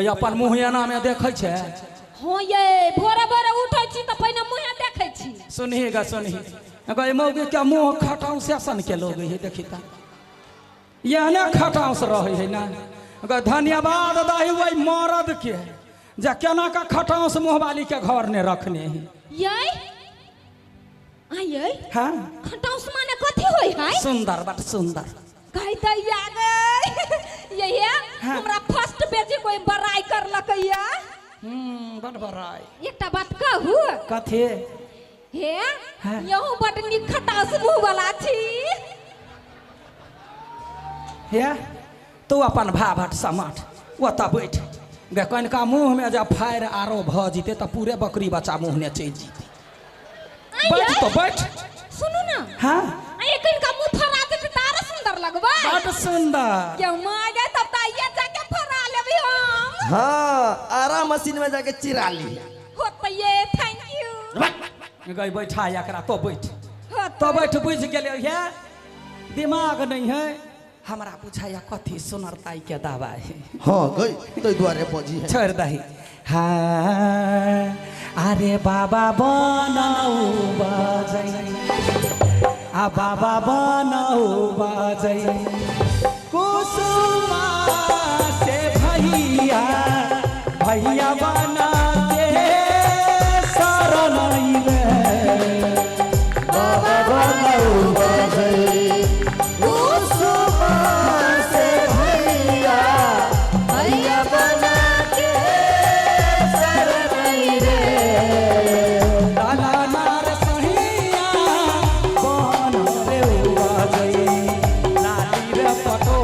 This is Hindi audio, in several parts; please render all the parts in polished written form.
अपन मुँह एना में देखे छे। हाँ ये भोरे भोरे उठे छी तो पहले मुँह देखे छी। सुनिएगा सुनिए मौगी क्या मुँह खटाऊ सेशन के लोग है देखी ता ये ना खटाऊ से रहे है ना। धन्यवाद दाही वही मरद के जा केना का खटाऊ से मुँह वाली के घर ने रखने है। ये हाँ खटाऊ से माने कथी होई है? सुंदर बट सुंदर कहि त ये हाँ। हमरा फर्स्ट बेजी कोई बड़ाई कर लकैया। बड़ बड़ाई एकटा बात कहू। कथी हे हाँ। यहू बड निक खटाऊ से मुँह वाला छी। हे तू अपन भाभट समाट ओतऽ बैठ गे कनिका मुँह में जब फायर आरो भ जीते तो पूरे बकरी बच्चा मुँह ने चल जीते। बैठ तो बैठ। सुनू ना। हाँ ये कनिका मुँह फरा देते तारा सुंदर लगबा। बड़ सुंदर क्यों मागे तब त ये जाके फरा लेबी हम। हाँ आराम मशीन में जाके चिरा ली। हो त ये थैंक यू। गई बैठा एकरा तो बैठ हो तो बैठ बुझ गेले है दिमाग नहीं है हमरा पूछाया कथी सुनरताई के दावा है। हाँ गई तो द्वारे पहुंची है। छोड़ दही हाँ अरे बाबा बनाऊ बाजै आ बाबा बनाऊ बाजै कुसुमा से भैया भैया बना के शरण बाबा बनाऊ बाजै कुसुमा से भैया भैया बना के शरण रे। लाला नार सहिया बन रे बाजै लाली रे पटो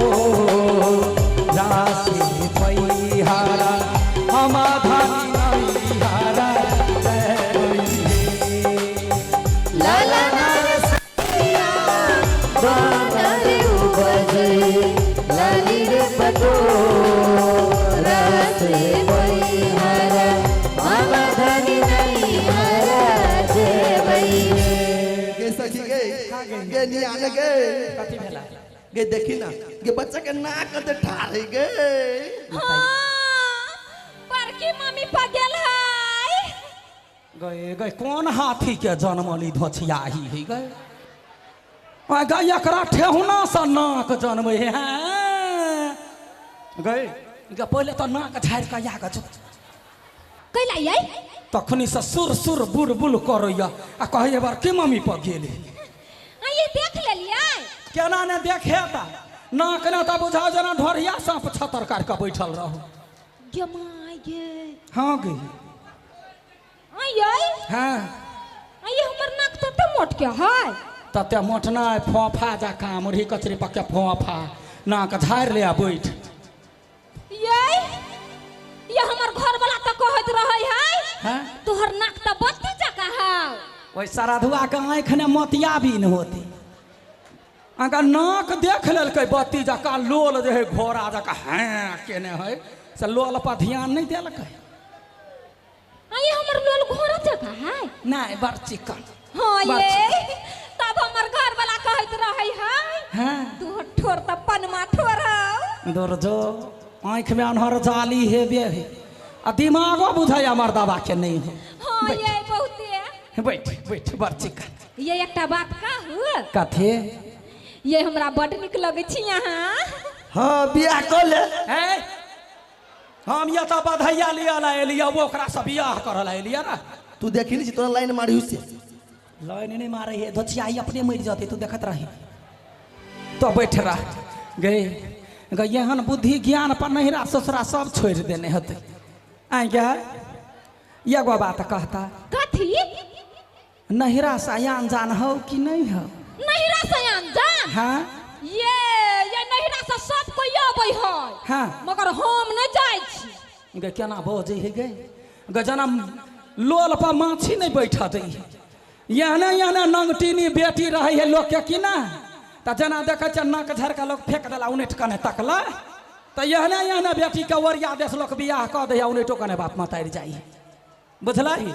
राशि पैहारा हम धनी नैहारा लाला नारसिया बना रे बाजै लाली रे पटो राशि पैहारा हम धनी नैहारा गे सखी गे नियाल गे कथी भेला गे देखी ना गे बच्चा के नाक दे ठारे गे। हाँ बड़की मम्मी पर गेल है। गए गए कौन हाथी के जन्मली धोछियाही है गए गए एकरा ठेहुना से नाक जन्म है गए पहले तो नाक झाड़ के या गज कैला ये तखनी से सुर सुर बुर बुल करैया आ कहे बार के मम्मी पर गेले ये देख लेलिए। केना ने देखे ता नाक ने तो बुझाओ जना ढोरिया सांप छतर काट के बैठल रहो। ये माय गे हाँ गे ये हाँ ये हमर नाक तो मोट के है। तते मोटना फोफा जका मुरही कचरी पक्के फोफा नाक झाड़ ले आ बैठ। ये हमर घर वाला तो कहत रहे है हाँ तोहर नाक तो बत्ती जका है। वही सराधुआ के आँख ने मोतियाबीन होती अगर नाक देख लेलकै बत्ती जका लोल जे है घोड़ा जका हाँ केने है से लोल पर ध्यान नहीं देलकै। ये हमर लोल घोड़ा जका है। नहीं बड़ चिकन हाँ बड़ ये तब हमर घर वाला कहत रहे है हाँ तू ठोर त पनमा ठोर हो। दूर जो आँख में अनहर जाली है बे है आ दिमागो बुझाय हमर दवा के नहीं हो। हाँ ये बहुते बैठ बैठ बड़ चिकन। ये एकटा बात कहू। कथे ये हमरा बड निक लगे छी यहाँ। हाँ बियाह कर ले है हम ये तो बधैया लिया ला एलिया वो ओकरा से बियाह करल एलिया ना। तू देखी नहीं तोरा लाइन मारी उससे लाइन नहीं मारे है धोचियाई अपने मर जाते तू देखत रही तो बैठ रहा गए गए यहाँ बुद्धि ज्ञान पर नहिरा ससुरा सब छोड़ देने हते आ क्या ये गो बात कहता कथी नहिरा से अनजान हो कि नहीं हो। नहिरा से अनजान हाँ ये नहिरा से सब कोई आबै है हाँ मगर हम न जाय छी। गए केना बजे है गए जना लोल पर माछी नहीं बैठा दी यहाँ नंगटीनी बेटी रही है लोग के कि ना तो जना देखे नाक झड़ के लोग फेंक दिला उन्हें कने तकला तो यहाँ बेटी के ओरिया देश लोग बियाह कह दे उन्हें कने बाप मतार जाइए बुझला ही।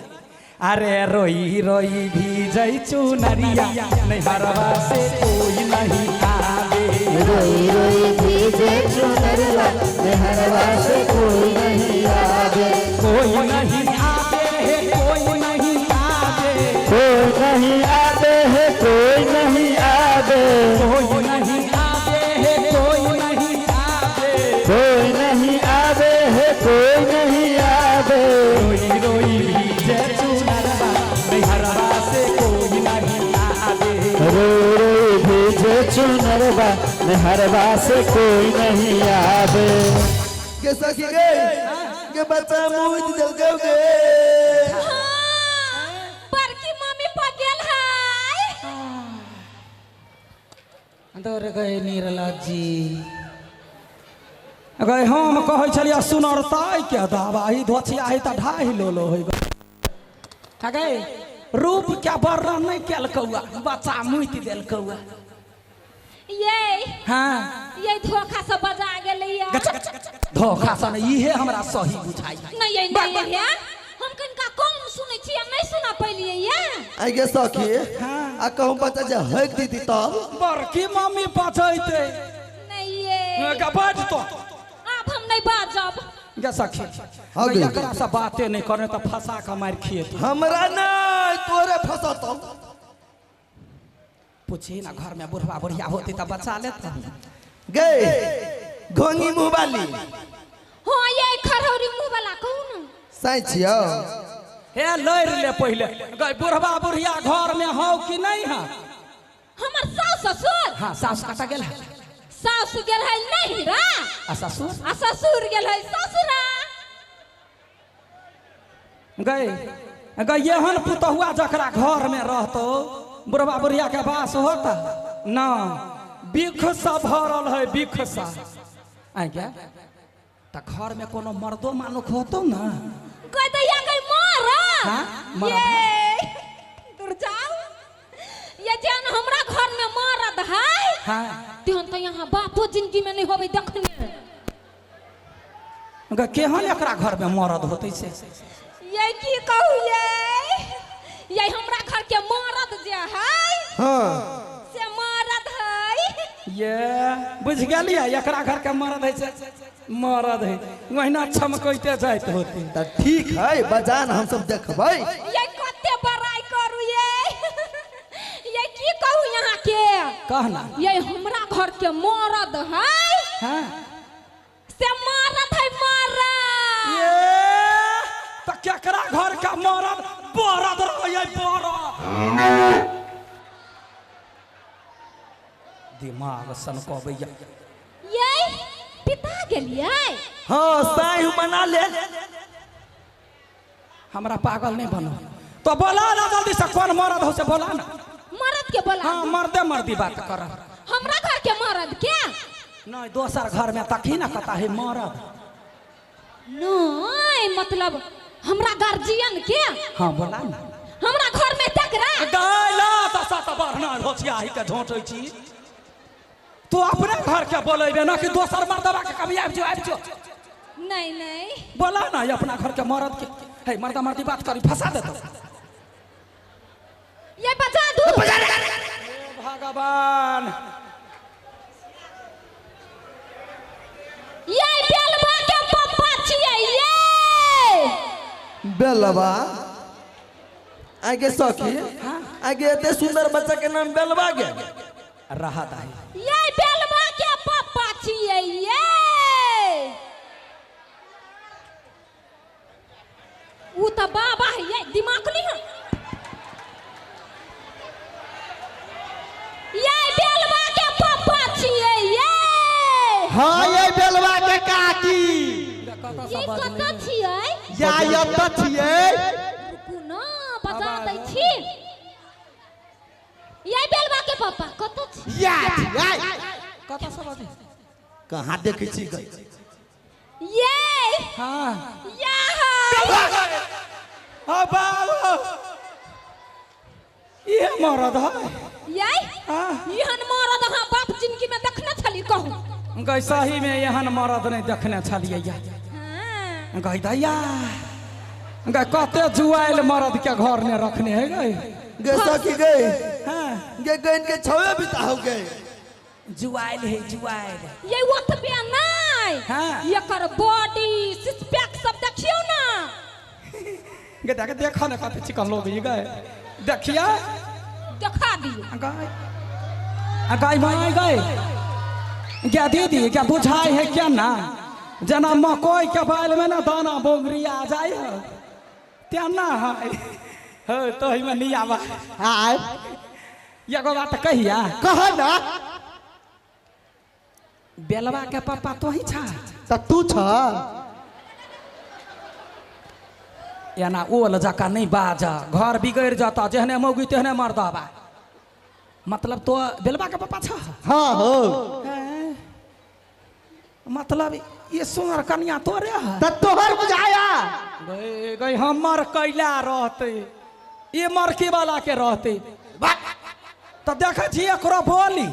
अरे रोई रोई भी जई चुनरिया नहीं हरवा से कोई नहीं आवे रोई रोई भी भेजे चुनरिया मेहरवा से कोई नहीं आवे, कोई नहीं आवे है कोई नहीं आवे, कोई नहीं आवे है कोई नहीं आवे, कोई नहीं आवे है कोई नहीं आवे, कोई नहीं आवे है कोई नहीं आवे, रोई रोई भीजे चुनरवा मेहरवा से कोई नहीं आवे, रो रो भेजे चुनरवा मेहरवा से कोई नहीं आवे। के सखी गए के बच्चा मुँह दिल गए बड़की मम्मी पगेल है। अंदर गए निर्मला जी गए हम कहै छलिया सुनरताई के दवाई धोछिया है त ढाई लो है गए रूप क्या वर्णन नहीं कैल कौआ बच्चा मुइत देल कौआ ये हाँ ये धोखा से बजा गेलैया। धोखा सन इहे हमरा सही बुझाई नहीं ये नहीं है हम कनका कम सुनै छी नहीं सुना पलिए ये। आई गे सखी आ कहूँ बच्चा जे हक दीदी तब बड़की मम्मी बचैते नहीं ये का बाज तो अब हम नहीं बाजब। गे सखी हाँ गे। एकरा से बाते नहीं करे त फंसा के मार खिए हमरा नहीं तोरे फंसत पूछी ना घर में बुढ़वा बुढ़िया होती तब बचा लेता गए घोंगी मुँह वाली हाँ ये खरौरी मुंह वाला कहू ना सही छियो हे लड़ ले पहले गए बुढ़वा बुढ़िया घर में हो कि नहीं है हमर सास ससुर हाँ सास कटा गेल है सास गेल है नहीं रा आ ससुर आ ससुर गेल है ससुरा। गए गए एहन पुतहुआ जकरा घर में रहतो बुढ़वा बुढ़िया के बास होता ना बिख सा भरल है बिख सा आई क्या त घर में कोनो मर्दो मानुक होतो ना कोई तो या गई मारा हाँ, मारा। ये दूर जाओ ये जान हमरा घर में मारद है हाँ तेहन तो यहाँ बापो जिंदगी में नहीं होवे देखने। गए केहन एकरा घर में मर्द होते से ये की कहू ये हमरा घर के मरद जे है हाँ से मरद है ये बुझ गेलिए एकरा घर के मर्द है से मर्द है वहीना छमकैते जाइत होती तो ठीक है बजान हम सब देखबै ये कते बड़ाई करू ये की कहू यहाँ के कहना ये हमरा घर के मरद है हाँ से मरद है मरद ये तो केकरा घर का मरद बरद रहे बरद दिमाग सन कहबैया ये पिता गेलिए हाँ साई मना ले हमरा पागल नहीं बनो तो बोला ना जल्दी से कौन मरद हो से बोला ना मरद के बोला हाँ मर्दे मर्दी बात कर हमरा घर के मरद क्या नहीं दोसर घर में तकी ना कता है मरद नहीं मतलब हमरा गार्जियन के हाँ बोला ना हमरा घर में तकरा गायला तसा त बढ़ना होछिया ही के झोंटै छी तू अपने घर के बोलेबे ना कि दोसर मर्दवा के कभी आबि जो नहीं नहीं बोला ना ये अपना घर के मर्द के हे मर्दा मर्दी बात करी फंसा देतो ये बजा दू भगवान ये बेलवा के पप्पा छिए ये बेलवा आगे सखी आगे एते सुंदर बच्चा के नाम बेलवा गे रहा दाई ये बेलवा के पप्पा छिए ये उ त बाबा है ये दिमाग नहीं है ये बेलवा के पप्पा छिए ये हाँ ये बेलवा के काकी ये कत छिए या यत छिए रुकू ना बता दै छी ये बेलवा के पप्पा कत छी या कता सब आदमी कहाँ देखै छी गई ये हां यहाँ हां बाबू ये मरद है ये हां यहन मरद हाँ बाप जिंदगी में देखने छली कहूँ गई सही में यहन मरद नहीं देखने छलिए या हाँ गई दैया गई कते जुआइल मरद के घर में रखने है गई गे सखी गई हां गे गइन के छवे बिता हो गए जुआइल है जुआइल। ये ओतबे नहीं हाँ। एकर बॉडी सिक्स पैक सब देखियो ना। गे देख देखा ना कते चिकन लोग ये गए देखिया दिखा दियो। गाय माय गए क्या दीदी क्या बुझाई है क्या ना जना मकई के बाल में ना दाना बोंगरी आ जाए है त्या ना है तो ही में नहीं आवा। हां एगो बात कहिया कह ना बेलवा के पापा तो ही छा त तू छ या ना ओल जका नहीं बाजा घर बिगड़ जाता जहने मौगी तेहने मर्दा बा मतलब तो बेलवा के पापा छा। हां हो मतलब ये सुनर कन्या तोरे है त तोहर बुझाया गए गए हमर कैला रहते ये मरकी वाला के रहते तो देखे छी एकरो बोली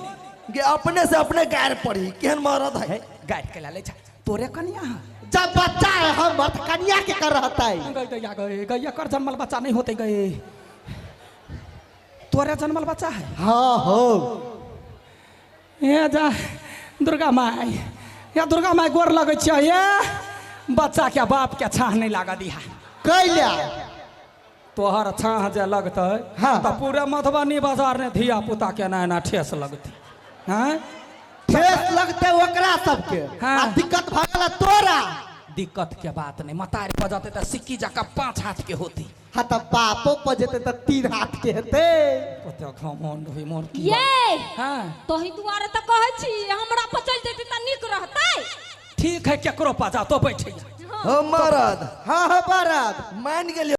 कि अपने से अपने गायर पड़ी केहन मरद है गाय के लाले छा तोरे कन्या है जब बच्चा है हम मत कन्या के कर रहता है गए गया गए गए एकर जन्मल बच्चा नहीं होते गए तोरे जन्मल बच्चा है। हाँ हो ये जा दुर्गा माई या दुर्गा माई गोर लगे छ ये बच्चा के बाप के छाह नहीं लागा दिया कैला तोहर छाह जे लगते हाँ। तो पूरे मधुबनी बाजार ने धिया पुता के ना ठेस लगती हैं ठेस लगते ओकरा सबके हाँ। आ दिक्कत भगला तोरा दिक्कत के बात नहीं मतारी बजाते तो सिक्की जका 5 हाथ के होती हाँ त बापो पर जेते त 3 हाथ के हेते पता घमंड होई मोर की ये हां तोही दुआरे त कहै छी हमरा पचल जेती त नीक रहतै। ठीक है केकरो पाजा तो बैठे हो मरद हाँ हो मरद मान गेलियो।